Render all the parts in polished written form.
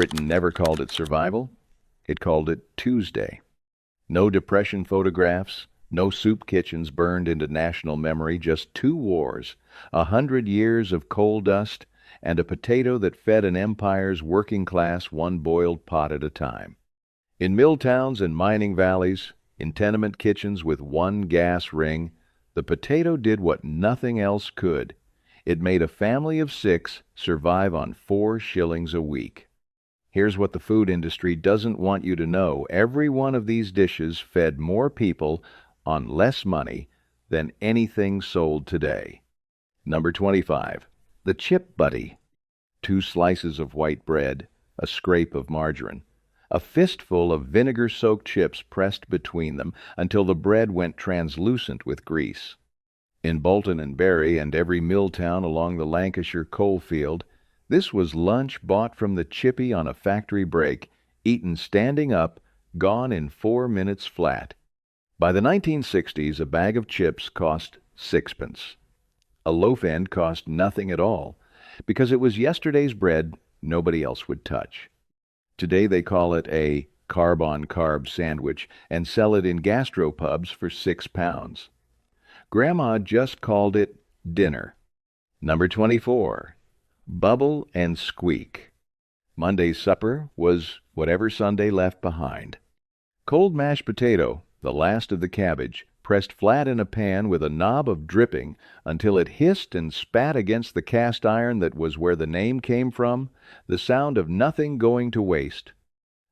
Britain never called it survival. It called it Tuesday. No Depression photographs, no soup kitchens burned into national memory, just two wars, 100 years of coal dust, and a potato that fed an empire's working class one boiled pot at a time. In mill towns and mining valleys, in tenement kitchens with one gas ring, the potato did what nothing else could. It made a family of six survive on 4 shillings a week. Here's what the food industry doesn't want you to know. Every one of these dishes fed more people on less money than anything sold today. Number 25. The Chip Buddy. 2 slices of white bread, a scrape of margarine, a fistful of vinegar-soaked chips pressed between them until the bread went translucent with grease. In Bolton and Bury and every mill town along the Lancashire coal field, this was lunch bought from the chippy on a factory break, eaten standing up, gone in 4 minutes flat. By the 1960s, a bag of chips cost sixpence. A loaf end cost nothing at all, because it was yesterday's bread nobody else would touch. Today they call it a carb-on-carb sandwich and sell it in gastropubs for £6. Grandma just called it dinner. Number 24. Bubble and squeak. Monday's supper was whatever Sunday left behind. Cold mashed potato, the last of the cabbage, pressed flat in a pan with a knob of dripping until it hissed and spat against the cast iron that was where the name came from, the sound of nothing going to waste.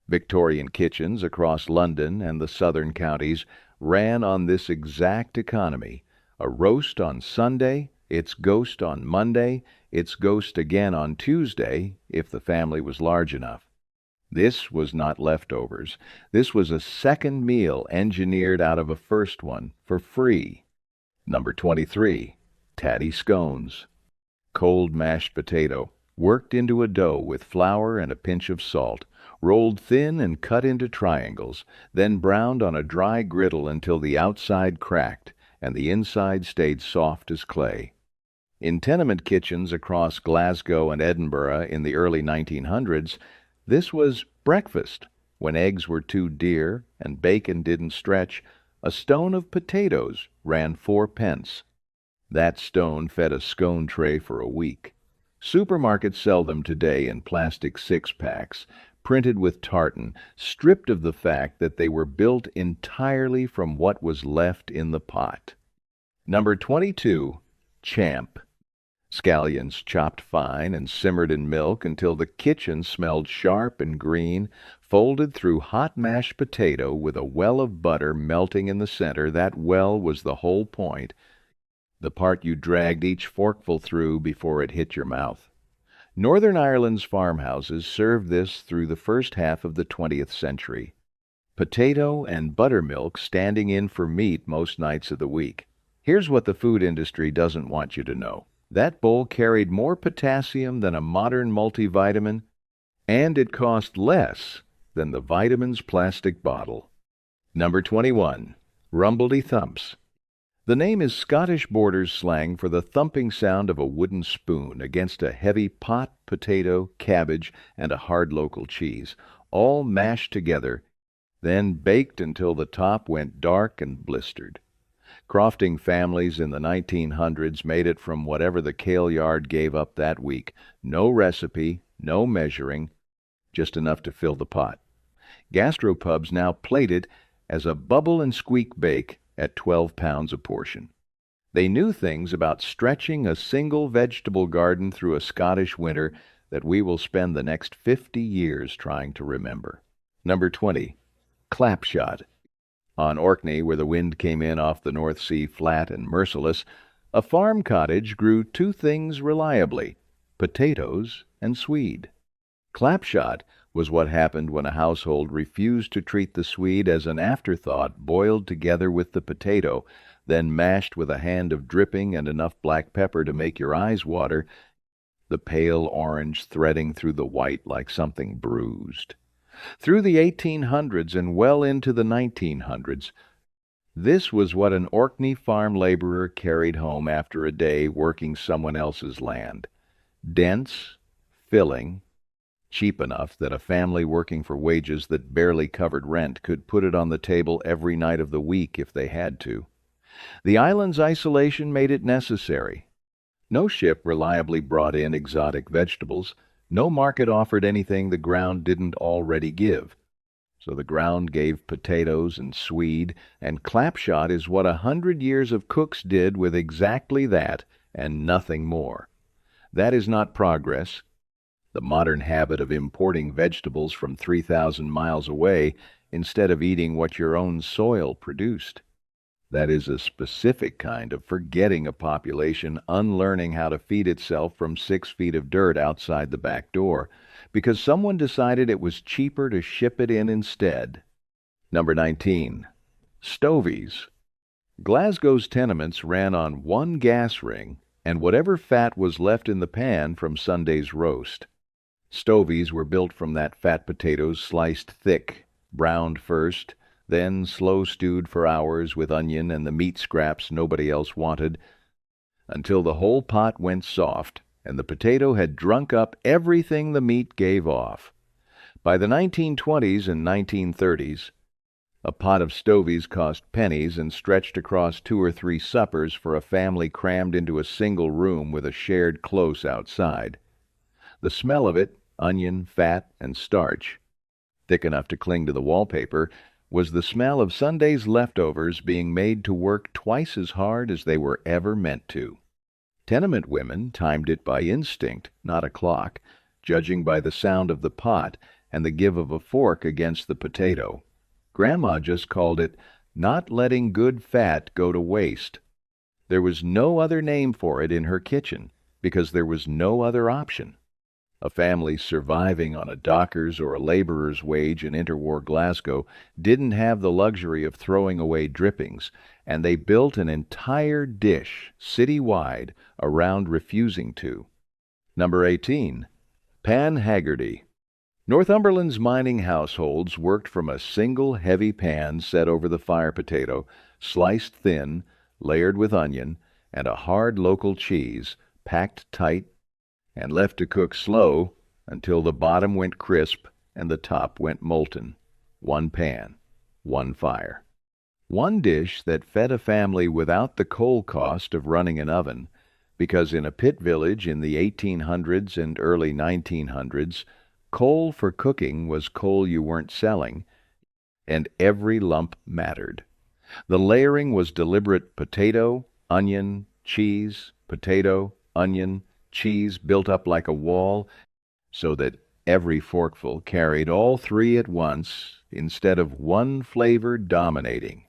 Victorian kitchens across London and the southern counties ran on this exact economy. A roast on Sunday, its ghost on Monday, its ghost again on Tuesday, if the family was large enough. This was not leftovers. This was a second meal engineered out of a first one for free. Number 23. Tatty scones. Cold mashed potato, worked into a dough with flour and a pinch of salt, rolled thin and cut into triangles, then browned on a dry griddle until the outside cracked and the inside stayed soft as clay. In tenement kitchens across Glasgow and Edinburgh in the early 1900s, this was breakfast. When eggs were too dear and bacon didn't stretch, a stone of potatoes ran 4 pence. That stone fed a scone tray for a week. Supermarkets sell them today in plastic 6-packs, printed with tartan, stripped of the fact that they were built entirely from what was left in the pot. Number 22. Champ. Scallions chopped fine and simmered in milk until the kitchen smelled sharp and green, folded through hot mashed potato with a well of butter melting in the center. That well was the whole point, the part you dragged each forkful through before it hit your mouth. Northern Ireland's farmhouses served this through the first half of the 20th century. Potato and buttermilk standing in for meat most nights of the week. Here's what the food industry doesn't want you to know. That bowl carried more potassium than a modern multivitamin, and it cost less than the vitamin's plastic bottle. Number 21. Rumbledy Thumps. The name is Scottish Borders slang for the thumping sound of a wooden spoon against a heavy pot, potato, cabbage, and a hard local cheese, all mashed together, then baked until the top went dark and blistered. Crofting families in the 1900s made it from whatever the kale yard gave up that week. No recipe, no measuring, just enough to fill the pot. Gastropubs now plate it as a bubble and squeak bake at £12 a portion. They knew things about stretching a single vegetable garden through a Scottish winter that we will spend the next 50 years trying to remember. Number 20. Clapshot. On Orkney, where the wind came in off the North Sea flat and merciless, a farm cottage grew two things reliably: potatoes and swede. Clapshot was what happened when a household refused to treat the swede as an afterthought boiled together with the potato, then mashed with a hand of dripping and enough black pepper to make your eyes water, the pale orange threading through the white like something bruised. Through the 1800s and well into the 1900s, this was what an Orkney farm laborer carried home after a day working someone else's land. Dense, filling, cheap enough that a family working for wages that barely covered rent could put it on the table every night of the week if they had to. The island's isolation made it necessary. No ship reliably brought in exotic vegetables. No market offered anything the ground didn't already give. So the ground gave potatoes and swede, and clapshot is what 100 years of cooks did with exactly that and nothing more. That is not progress. The modern habit of importing vegetables from 3,000 miles away instead of eating what your own soil produced. That is a specific kind of forgetting a population unlearning how to feed itself from 6 feet of dirt outside the back door, because someone decided it was cheaper to ship it in instead. Number 19. Stovies. Glasgow's tenements ran on one gas ring and whatever fat was left in the pan from Sunday's roast. Stovies were built from that fat potatoes sliced thick, browned first, then slow stewed for hours with onion and the meat scraps nobody else wanted, until the whole pot went soft and the potato had drunk up everything the meat gave off. By the 1920s and 1930s, a pot of stovies cost pennies and stretched across 2 or 3 suppers for a family crammed into a single room with a shared close outside. The smell of it, onion, fat, and starch, thick enough to cling to the wallpaper, was the smell of Sunday's leftovers being made to work twice as hard as they were ever meant to. Tenement women timed it by instinct, not a clock, judging by the sound of the pot and the give of a fork against the potato. Grandma just called it not letting good fat go to waste. There was no other name for it in her kitchen, because there was no other option. A family surviving on a docker's or a laborer's wage in interwar Glasgow didn't have the luxury of throwing away drippings, and they built an entire dish, city-wide, around refusing to. Number 18. Pan Haggerty. Northumberland's mining households worked from a single heavy pan set over the fire potato, sliced thin, layered with onion, and a hard local cheese, packed tight, and left to cook slow until the bottom went crisp and the top went molten. One pan, one fire. One dish that fed a family without the coal cost of running an oven, because in a pit village in the 1800s and early 1900s, coal for cooking was coal you weren't selling, and every lump mattered. The layering was deliberate potato, onion, cheese, potato, onion, cheese built up like a wall, so that every forkful carried all 3 at once instead of one flavor dominating.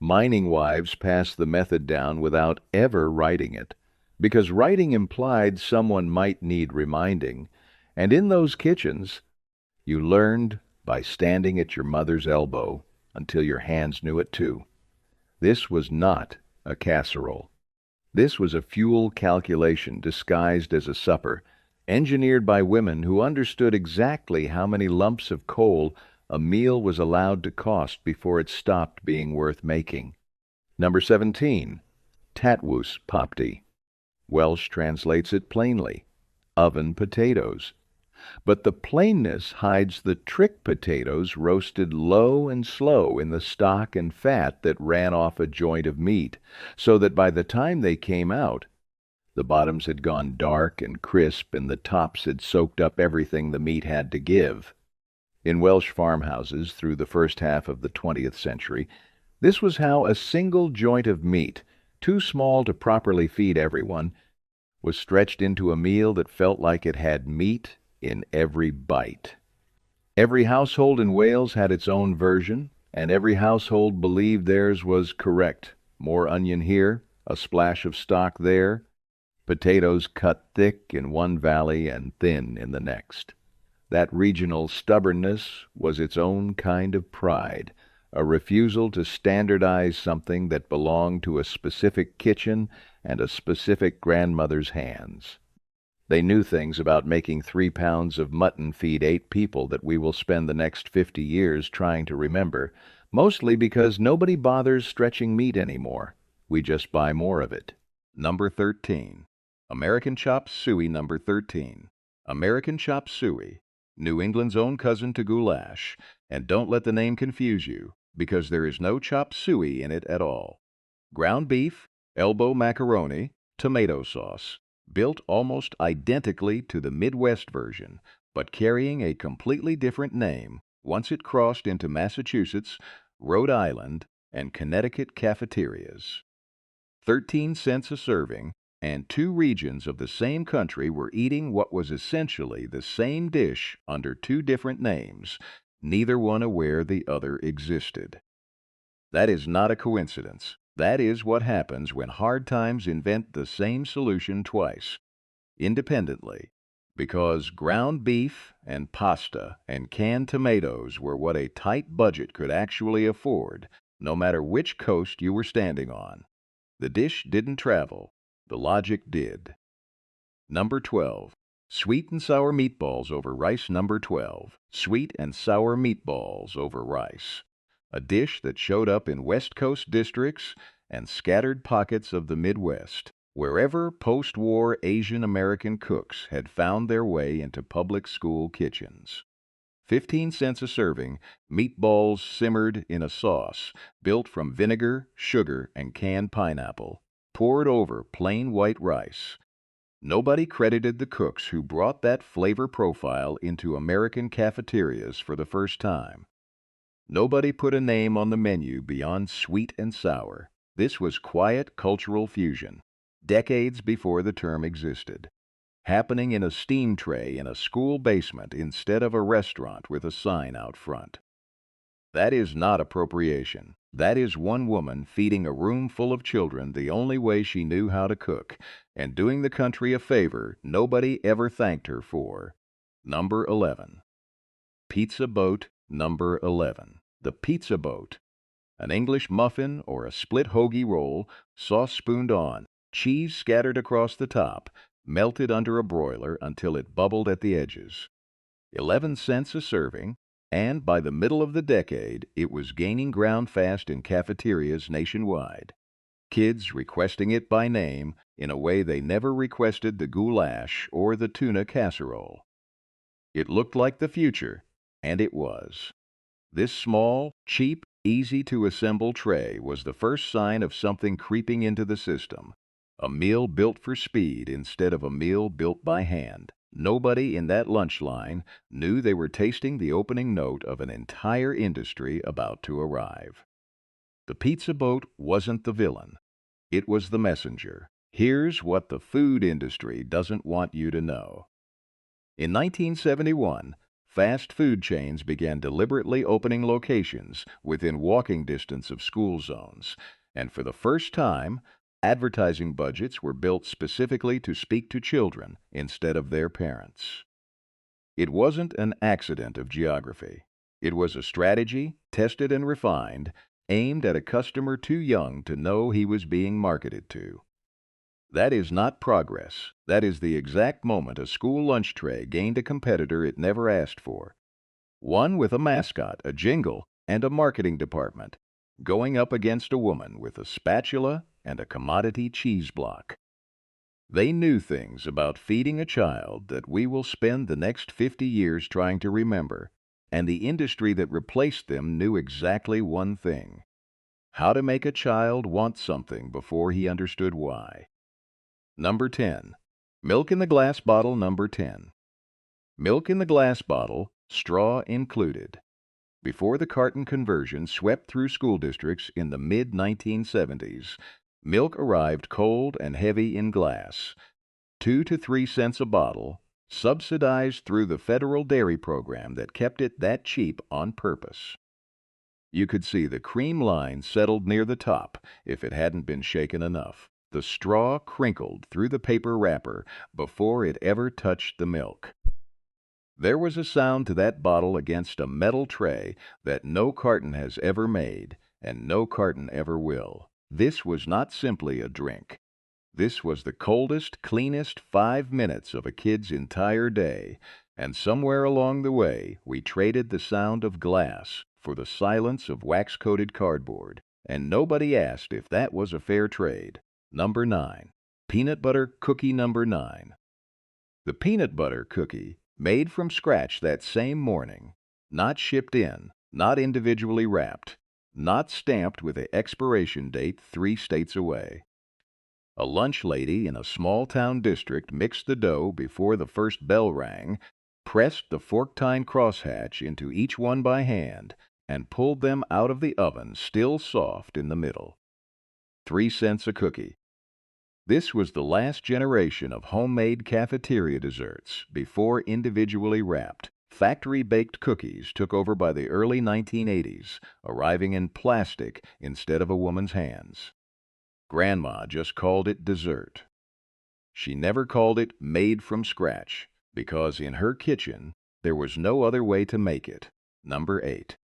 Mining wives passed the method down without ever writing it, because writing implied someone might need reminding, and in those kitchens you learned by standing at your mother's elbow until your hands knew it too. This was not a casserole. This was a fuel calculation disguised as a supper, engineered by women who understood exactly how many lumps of coal a meal was allowed to cost before it stopped being worth making. Number 17. Tatwoos Popti. Welsh translates it plainly, oven potatoes. But the plainness hides the trick potatoes roasted low and slow in the stock and fat that ran off a joint of meat, so that by the time they came out, the bottoms had gone dark and crisp and the tops had soaked up everything the meat had to give. In Welsh farmhouses through the first half of the 20th century, this was how a single joint of meat, too small to properly feed everyone, was stretched into a meal that felt like it had meat in every bite. Every household in Wales had its own version, and every household believed theirs was correct. More onion here, a splash of stock there, potatoes cut thick in one valley and thin in the next. That regional stubbornness was its own kind of pride, a refusal to standardize something that belonged to a specific kitchen and a specific grandmother's hands. They knew things about making 3 pounds of mutton feed 8 people that we will spend the next 50 years trying to remember, mostly because nobody bothers stretching meat anymore. We just buy more of it. Number 13. American Chop Suey. Number 13. American Chop Suey. New England's own cousin to goulash, and don't let the name confuse you, because there is no chop suey in it at all. Ground beef, elbow macaroni, tomato sauce, built almost identically to the Midwest version, but carrying a completely different name once it crossed into Massachusetts, Rhode Island, and Connecticut cafeterias. 13 cents a serving, and two regions of the same country were eating what was essentially the same dish under two different names, neither one aware the other existed. That is not a coincidence. That is what happens when hard times invent the same solution twice, independently, because ground beef and pasta and canned tomatoes were what a tight budget could actually afford, no matter which coast you were standing on. The dish didn't travel. The logic did. Number 12. Sweet and sour meatballs over rice. Number 12. Sweet and sour meatballs over rice. A dish that showed up in West Coast districts and scattered pockets of the Midwest, wherever post-war Asian American cooks had found their way into public school kitchens. 15 cents a serving, meatballs simmered in a sauce built from vinegar, sugar, and canned pineapple, poured over plain white rice. Nobody credited the cooks who brought that flavor profile into American cafeterias for the first time. Nobody put a name on the menu beyond sweet and sour. This was quiet cultural fusion, decades before the term existed, happening in a steam tray in a school basement instead of a restaurant with a sign out front. That is not appropriation. That is one woman feeding a room full of children the only way she knew how to cook, and doing the country a favor nobody ever thanked her for. Number 11. Pizza Boat. Number 11. The Pizza Boat. An English muffin or a split hoagie roll, sauce spooned on, cheese scattered across the top, melted under a broiler until it bubbled at the edges. 11 cents a serving, and by the middle of the decade, it was gaining ground fast in cafeterias nationwide. Kids requesting it by name in a way they never requested the goulash or the tuna casserole. It looked like the future, and it was. This small, cheap, easy-to-assemble tray was the first sign of something creeping into the system. A meal built for speed instead of a meal built by hand. Nobody in that lunch line knew they were tasting the opening note of an entire industry about to arrive. The Pizza Boat wasn't the villain. It was the messenger. Here's what the food industry doesn't want you to know. In 1971, fast food chains began deliberately opening locations within walking distance of school zones, and for the first time, advertising budgets were built specifically to speak to children instead of their parents. It wasn't an accident of geography. It was a strategy, tested and refined, aimed at a customer too young to know he was being marketed to. That is not progress. That is the exact moment a school lunch tray gained a competitor it never asked for. One with a mascot, a jingle, and a marketing department, going up against a woman with a spatula and a commodity cheese block. They knew things about feeding a child that we will spend the next 50 years trying to remember, and the industry that replaced them knew exactly one thing: how to make a child want something before he understood why. Number 10. Milk in the glass bottle. Number 10. Milk in the glass bottle, straw included. Before the carton conversion swept through school districts in the mid-1970s, milk arrived cold and heavy in glass, 2 to 3 cents a bottle, subsidized through the federal dairy program that kept it that cheap on purpose. You could see the cream line settled near the top if it hadn't been shaken enough. The straw crinkled through the paper wrapper before it ever touched the milk. There was a sound to that bottle against a metal tray that no carton has ever made, and no carton ever will. This was not simply a drink. This was the coldest, cleanest 5 minutes of a kid's entire day, and somewhere along the way we traded the sound of glass for the silence of wax-coated cardboard, and nobody asked if that was a fair trade. Number 9. Peanut butter cookie. Number 9. The peanut butter cookie Made from scratch that same morning. Not shipped in, not individually wrapped, not stamped with the expiration date 3 states away. A lunch lady in a small town district mixed the dough before the first bell rang, pressed the fork-tine crosshatch into each one by hand, and pulled them out of the oven still soft in the middle. 3 cents a cookie. This was the last generation of homemade cafeteria desserts before individually wrapped, factory-baked cookies took over by the early 1980s, arriving in plastic instead of a woman's hands. Grandma just called it dessert. She never called it made from scratch, because in her kitchen there was no other way to make it. Number 8.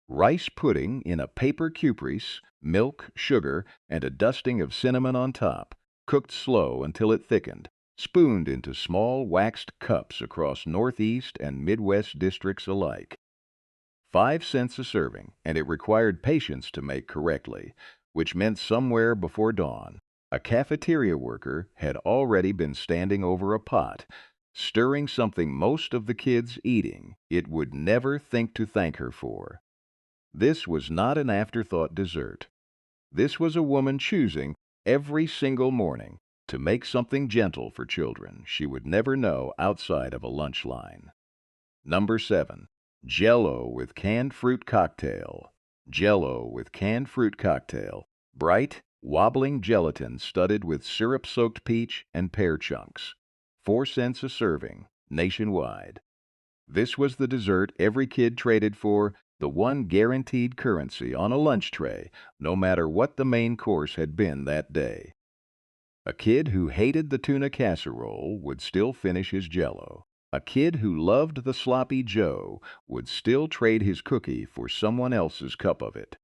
Rice pudding in a paper cuprease, milk, sugar, and a dusting of cinnamon on top, cooked slow until it thickened, spooned into small waxed cups across Northeast and Midwest districts alike. 5 cents a serving, and it required patience to make correctly, which meant somewhere before dawn, a cafeteria worker had already been standing over a pot, stirring something most of the kids eating it would never think to thank her for. This was not an afterthought dessert. This was a woman choosing every single morning to make something gentle for children she would never know outside of a lunch line. Number 7. Jell-O with canned fruit cocktail. Jell-O with canned fruit cocktail. Bright, wobbling gelatin studded with syrup-soaked peach and pear chunks. 4 cents a serving, nationwide. This was the dessert every kid traded for, the one guaranteed currency on a lunch tray, no matter what the main course had been that day. A kid who hated the tuna casserole would still finish his Jell-O. A kid who loved the sloppy Joe would still trade his cookie for someone else's cup of it.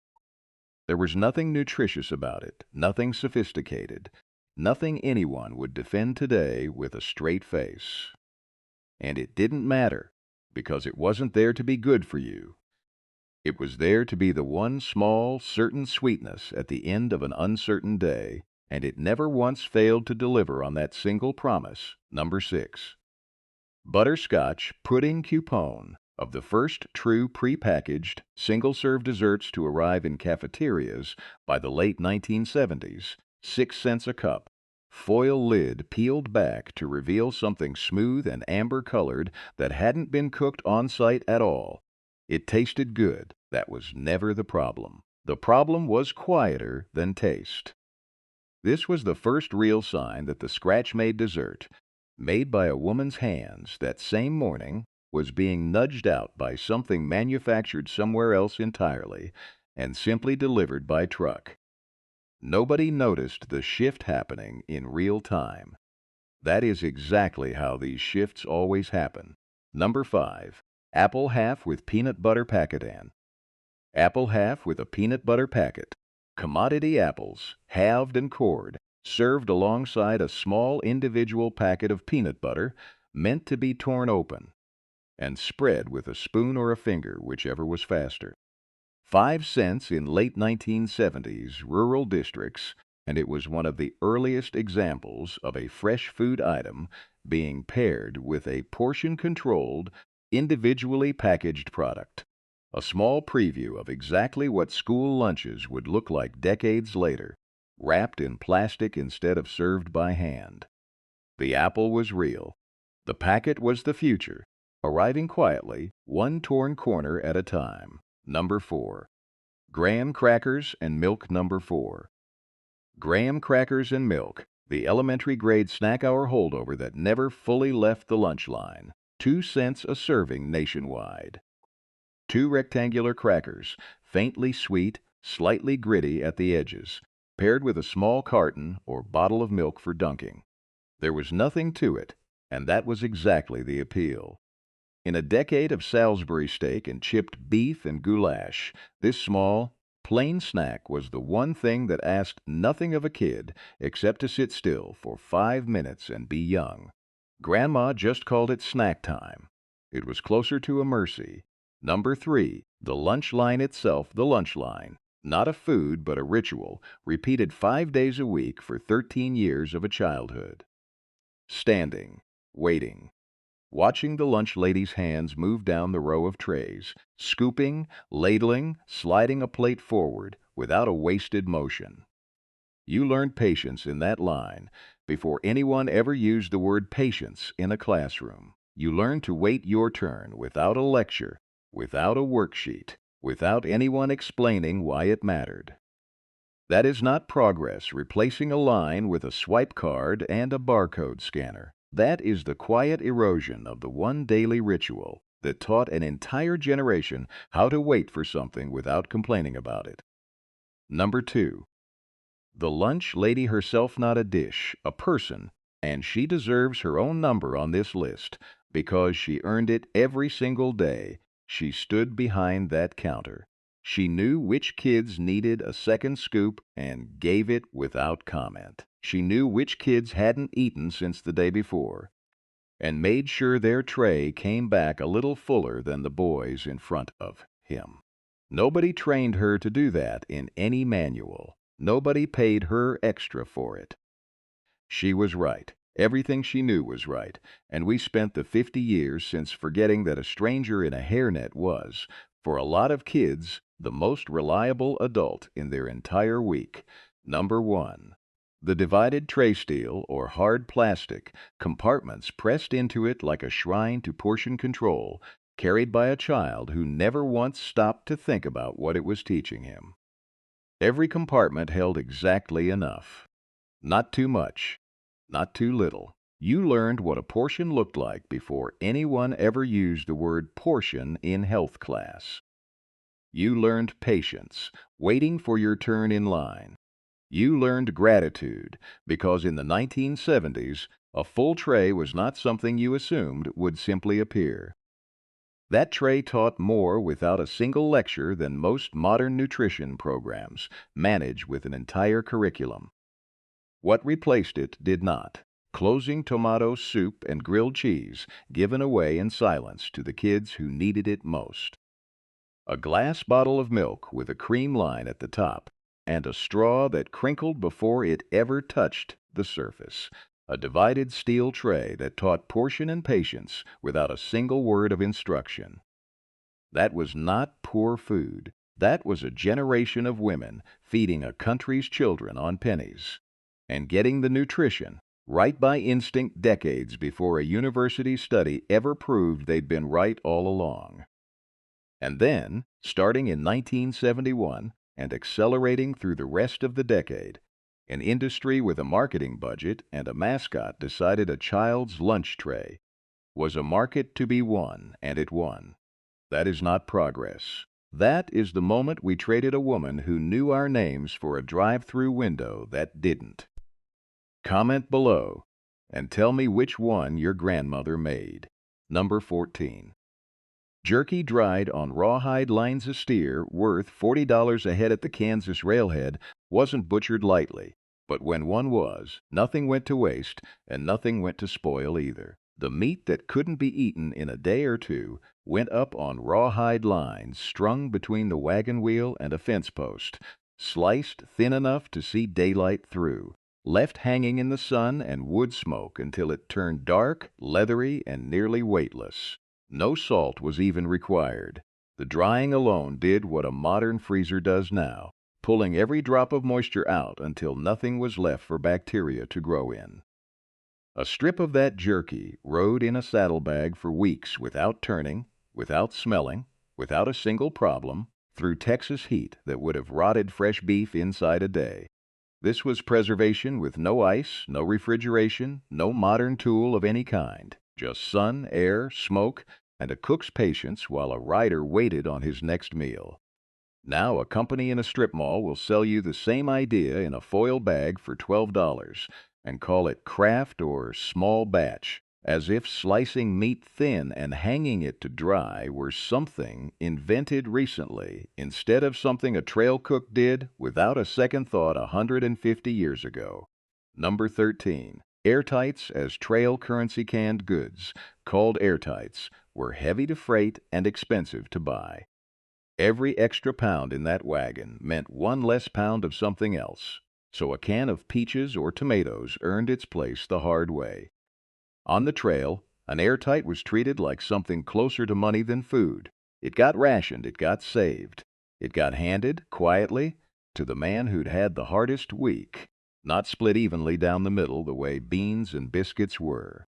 There was nothing nutritious about it, nothing sophisticated, nothing anyone would defend today with a straight face. And it didn't matter, because it wasn't there to be good for you. It was there to be the one small, certain sweetness at the end of an uncertain day, and it never once failed to deliver on that single promise. Number 6. Butterscotch pudding coupon, of the first true prepackaged, single-serve desserts to arrive in cafeterias by the late 1970s, 6 cents a cup. Foil lid peeled back to reveal something smooth and amber-colored that hadn't been cooked on-site at all. It tasted good. That was never the problem. The problem was quieter than taste. This was the first real sign that the scratch-made dessert, made by a woman's hands that same morning, was being nudged out by something manufactured somewhere else entirely and simply delivered by truck. Nobody noticed the shift happening in real time. That is exactly how these shifts always happen. Number 5. Apple half with peanut butter packet. Apple half with a peanut butter packet. Commodity apples, halved and cored, served alongside a small individual packet of peanut butter meant to be torn open and spread with a spoon or a finger, whichever was faster. 5 cents in late 1970s rural districts, and it was one of the earliest examples of a fresh food item being paired with a portion-controlled, individually packaged product. A small preview of exactly what school lunches would look like decades later, wrapped in plastic instead of served by hand. The apple was real. The packet was the future, arriving quietly, one torn corner at a time. Number 4. Graham crackers and milk. Number 4. Graham crackers and milk, the elementary grade snack hour holdover that never fully left the lunch line. 2 cents a serving nationwide. 2 rectangular crackers, faintly sweet, slightly gritty at the edges, paired with a small carton or bottle of milk for dunking. There was nothing to it, and that was exactly the appeal. In a decade of Salisbury steak and chipped beef and goulash, this small, plain snack was the one thing that asked nothing of a kid except to sit still for 5 minutes and be young. Grandma just called it snack time. It was closer to a mercy. Number 3, the lunch line itself, the lunch line. Not a food, but a ritual, repeated 5 days a week for 13 years of a childhood. Standing, waiting. watching the lunch lady's hands move down the row of trays, scooping, ladling, sliding a plate forward without a wasted motion. You learned patience in that line before anyone ever used the word patience in a classroom. You learned to wait your turn without a lecture, without a worksheet, without anyone explaining why it mattered. That is not progress replacing a line with a swipe card and a barcode scanner. That is the quiet erosion of the one daily ritual that taught an entire generation how to wait for something without complaining about it. Number 2. The lunch lady herself not a dish, a person, and she deserves her own number on this list because she earned it every single day. She stood behind that counter. She knew which kids needed a second scoop and gave it without comment. She knew which kids hadn't eaten since the day before and made sure their tray came back a little fuller than the boys in front of him. Nobody trained her to do that in any manual. Nobody paid her extra for it. She was right. Everything she knew was right, and we spent the 50 years since forgetting that a stranger in a hairnet was, for a lot of kids, the most reliable adult in their entire week. Number 1. The divided tray steel, or hard plastic, compartments pressed into it like a shrine to portion control, carried by a child who never once stopped to think about what it was teaching him. Every compartment held exactly enough. Not too much, not too little. You learned what a portion looked like before anyone ever used the word portion in health class. You learned patience, waiting for your turn in line. You learned gratitude because in the 1970s, a full tray was not something you assumed would simply appear. That tray taught more without a single lecture than most modern nutrition programs manage with an entire curriculum. What replaced it did not. Closing tomato soup and grilled cheese given away in silence to the kids who needed it most. A glass bottle of milk with a cream line at the top and a straw that crinkled before it ever touched the surface. A divided steel tray that taught portion and patience without a single word of instruction. That was not poor food. That was a generation of women feeding a country's children on pennies and getting the nutrition right by instinct decades before a university study ever proved they'd been right all along. And then, starting in 1971 and accelerating through the rest of the decade, an industry with a marketing budget and a mascot decided a child's lunch tray was a market to be won, and it won. That is not progress. That is the moment we traded a woman who knew our names for a drive-through window that didn't. Comment below and tell me which one your grandmother made. Number 14. Jerky dried on rawhide lines of steer worth $40 a head at the Kansas railhead wasn't butchered lightly, but when one was, nothing went to waste and nothing went to spoil either. The meat that couldn't be eaten in a day or two went up on rawhide lines strung between the wagon wheel and a fence post, sliced thin enough to see daylight through, left hanging in the sun and wood smoke until it turned dark, leathery, and nearly weightless. No salt was even required. The drying alone did what a modern freezer does now, pulling every drop of moisture out until nothing was left for bacteria to grow in. A strip of that jerky rode in a saddlebag for weeks without turning, without smelling, without a single problem, through Texas heat that would have rotted fresh beef inside a day. This was preservation with no ice, no refrigeration, no modern tool of any kind. Just sun, air, smoke, and a cook's patience while a rider waited on his next meal. Now a company in a strip mall will sell you the same idea in a foil bag for $12 and call it craft or small batch, as if slicing meat thin and hanging it to dry were something invented recently instead of something a trail cook did without a second thought 150 years ago. Number 13. Airtights as trail currency canned goods, called airtights, were heavy to freight and expensive to buy. Every extra pound in that wagon meant one less pound of something else, so a can of peaches or tomatoes earned its place the hard way. On the trail, An airtight was treated like something closer to money than food. It got rationed, it got saved. It got handed, quietly, to the man who'd had the hardest week, not split evenly down the middle the way beans and biscuits were.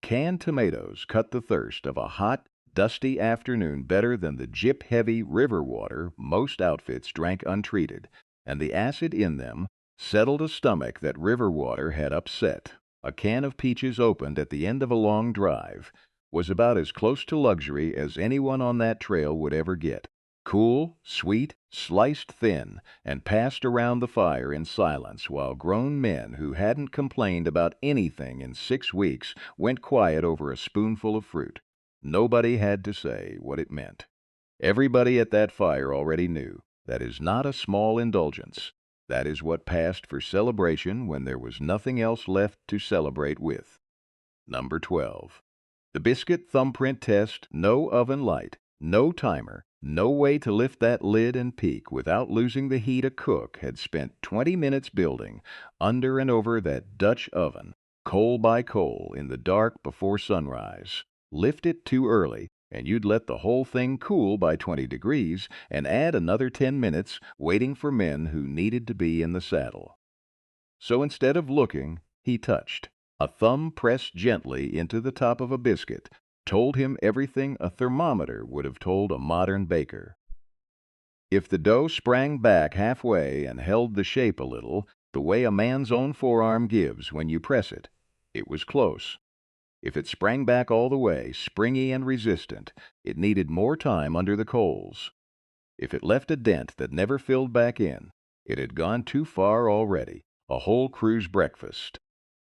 Canned tomatoes cut the thirst of a hot, dusty afternoon better than the jip-heavy river water most outfits drank untreated, and the acid in them settled a stomach that river water had upset. A can of peaches opened at the end of a long drive was about as close to luxury as anyone on that trail would ever get. Cool, sweet, sliced thin, and passed around the fire in silence while grown men who hadn't complained about anything in 6 weeks went quiet over a spoonful of fruit. Nobody had to say what it meant. Everybody at that fire already knew that is not a small indulgence. That is what passed for celebration when there was nothing else left to celebrate with. Number 12. The biscuit thumbprint test, no oven light, no timer, no way to lift that lid and peek without losing the heat a cook had spent 20 minutes building under and over that Dutch oven, coal by coal, in the dark before sunrise. Lift it too early, and you'd let the whole thing cool by 20 degrees and add another 10 minutes waiting for men who needed to be in the saddle. So instead of looking, he touched. A thumb pressed gently into the top of a biscuit told him everything a thermometer would have told a modern baker. If the dough sprang back halfway and held the shape a little, the way a man's own forearm gives when you press it, it was close. If it sprang back all the way, springy and resistant, it needed more time under the coals. If it left a dent that never filled back in, it had gone too far already, a whole crew's breakfast.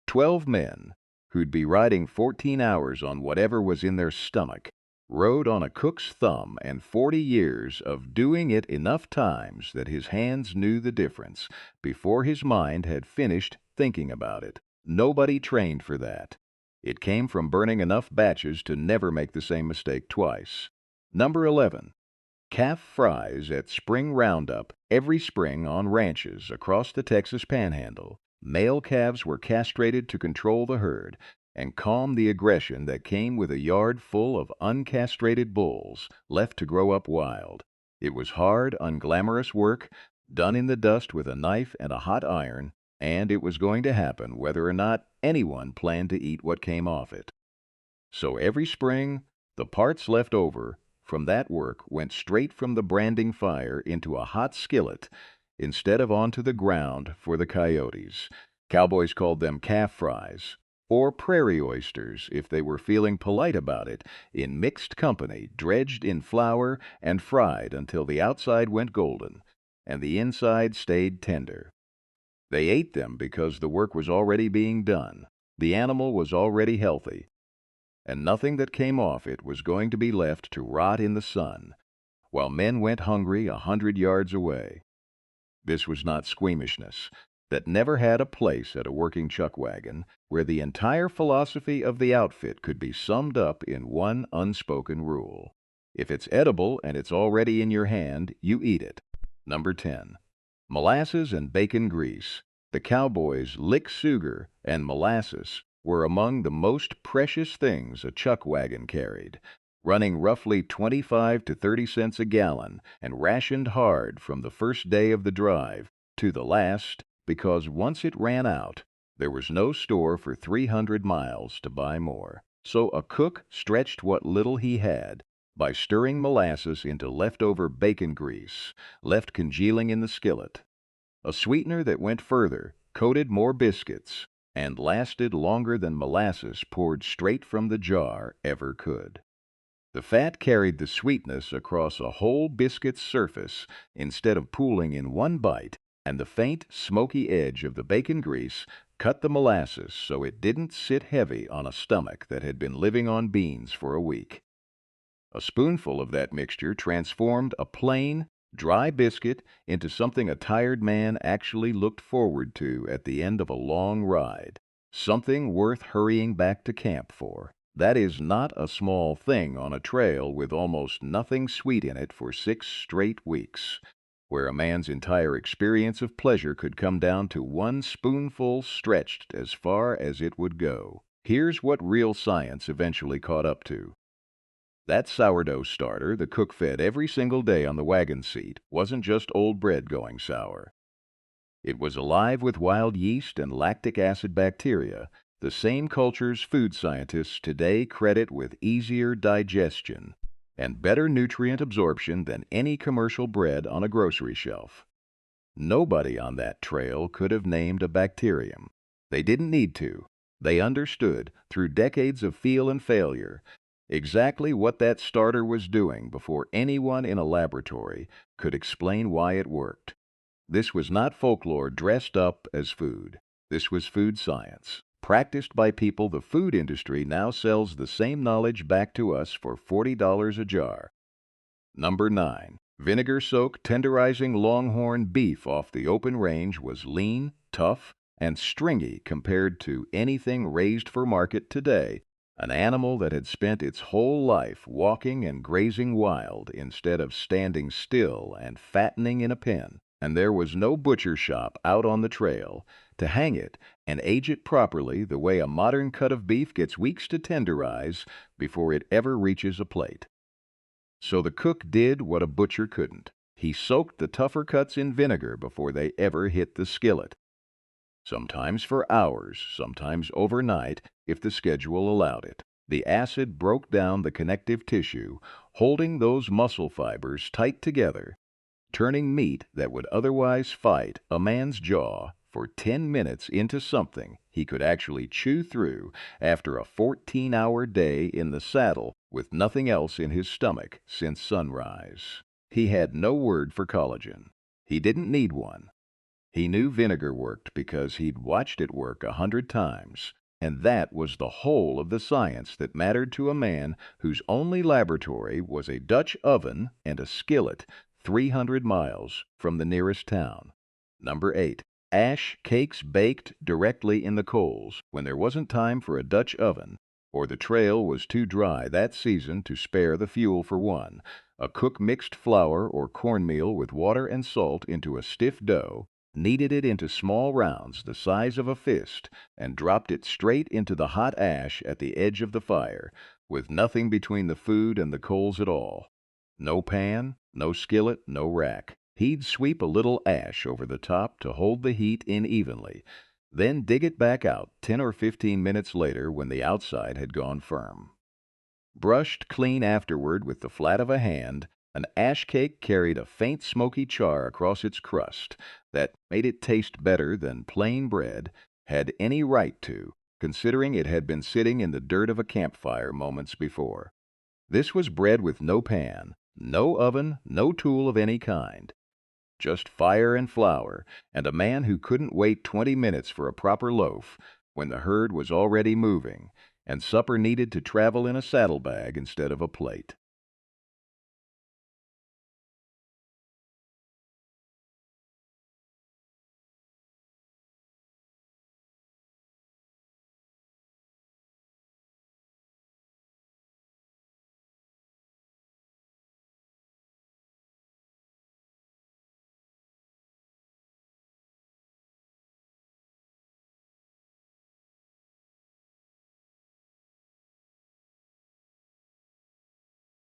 12 men, who'd be riding 14 hours on whatever was in their stomach, rode on a cook's thumb, and 40 years of doing it enough times that his hands knew the difference before his mind had finished thinking about it. Nobody trained for that. It came from burning enough batches to never make the same mistake twice. Number 11. Calf fries at spring roundup every spring on ranches across the Texas Panhandle. Male calves were castrated to control the herd and calm the aggression that came with a yard full of uncastrated bulls left to grow up wild. It was hard, unglamorous work, done in the dust with a knife and a hot iron, and it was going to happen whether or not anyone planned to eat what came off it. So every spring, the parts left over from that work went straight from the branding fire into a hot skillet instead of onto the ground for the coyotes. Cowboys called them calf fries, or prairie oysters if they were feeling polite about it, in mixed company, dredged in flour and fried until the outside went golden and the inside stayed tender. They ate them because the work was already being done. The animal was already healthy, and nothing that came off it was going to be left to rot in the sun, while men went hungry 100 yards away. This was not squeamishness. That never had a place at a working chuck wagon, where the entire philosophy of the outfit could be summed up in one unspoken rule. If it's edible and it's already in your hand, you eat it. Number 10. Molasses and bacon grease. The cowboys' lick sugar and molasses were among the most precious things a chuck wagon carried, running roughly 25 to 30 cents a gallon and rationed hard from the first day of the drive to the last, because once it ran out, there was no store for 300 miles to buy more. So a cook stretched what little he had by stirring molasses into leftover bacon grease, left congealing in the skillet. A sweetener that went further, coated more biscuits, and lasted longer than molasses poured straight from the jar ever could. The fat carried the sweetness across a whole biscuit's surface instead of pooling in one bite, and the faint, smoky edge of the bacon grease cut the molasses so it didn't sit heavy on a stomach that had been living on beans for a week. A spoonful of that mixture transformed a plain, dry biscuit into something a tired man actually looked forward to at the end of a long ride, something worth hurrying back to camp for. That is not a small thing on a trail with almost nothing sweet in it for 6 straight weeks, where a man's entire experience of pleasure could come down to one spoonful stretched as far as it would go. Here's what real science eventually caught up to. That sourdough starter the cook fed every single day on the wagon seat wasn't just old bread going sour. It was alive with wild yeast and lactic acid bacteria, the same cultures food scientists today credit with easier digestion and better nutrient absorption than any commercial bread on a grocery shelf. Nobody on that trail could have named a bacterium. They didn't need to. They understood, through decades of feel and failure, exactly what that starter was doing before anyone in a laboratory could explain why it worked. This was not folklore dressed up as food. This was food science, practiced by people the food industry now sells the same knowledge back to us for $40 a jar. Number 9. Vinegar-soaked tenderizing longhorn beef off the open range was lean, tough, and stringy compared to anything raised for market today. An animal that had spent its whole life walking and grazing wild instead of standing still and fattening in a pen. And there was no butcher shop out on the trail to hang it and age it properly the way a modern cut of beef gets weeks to tenderize before it ever reaches a plate. So the cook did what a butcher couldn't. He soaked the tougher cuts in vinegar before they ever hit the skillet. Sometimes for hours, sometimes overnight, if the schedule allowed it. The acid broke down the connective tissue, holding those muscle fibers tight together, turning meat that would otherwise fight a man's jaw for 10 minutes into something he could actually chew through after a 14-hour day in the saddle with nothing else in his stomach since sunrise. He had no word for collagen. He didn't need one. He knew vinegar worked because he'd watched it work 100 times, and that was the whole of the science that mattered to a man whose only laboratory was a Dutch oven and a skillet 300 miles from the nearest town. Number 8. Ash cakes baked directly in the coals when there wasn't time for a Dutch oven, or the trail was too dry that season to spare the fuel for one. A cook mixed flour or cornmeal with water and salt into a stiff dough, kneaded it into small rounds the size of a fist, and dropped it straight into the hot ash at the edge of the fire, with nothing between the food and the coals at all. No pan, no skillet, no rack. He'd sweep a little ash over the top to hold the heat in evenly, then dig it back out 10 or 15 minutes later when the outside had gone firm. Brushed clean afterward with the flat of a hand, an ash cake carried a faint smoky char across its crust that made it taste better than plain bread had any right to, considering it had been sitting in the dirt of a campfire moments before. This was bread with no pan, no oven, no tool of any kind. Just fire and flour, and a man who couldn't wait 20 minutes for a proper loaf when the herd was already moving, and supper needed to travel in a saddlebag instead of a plate.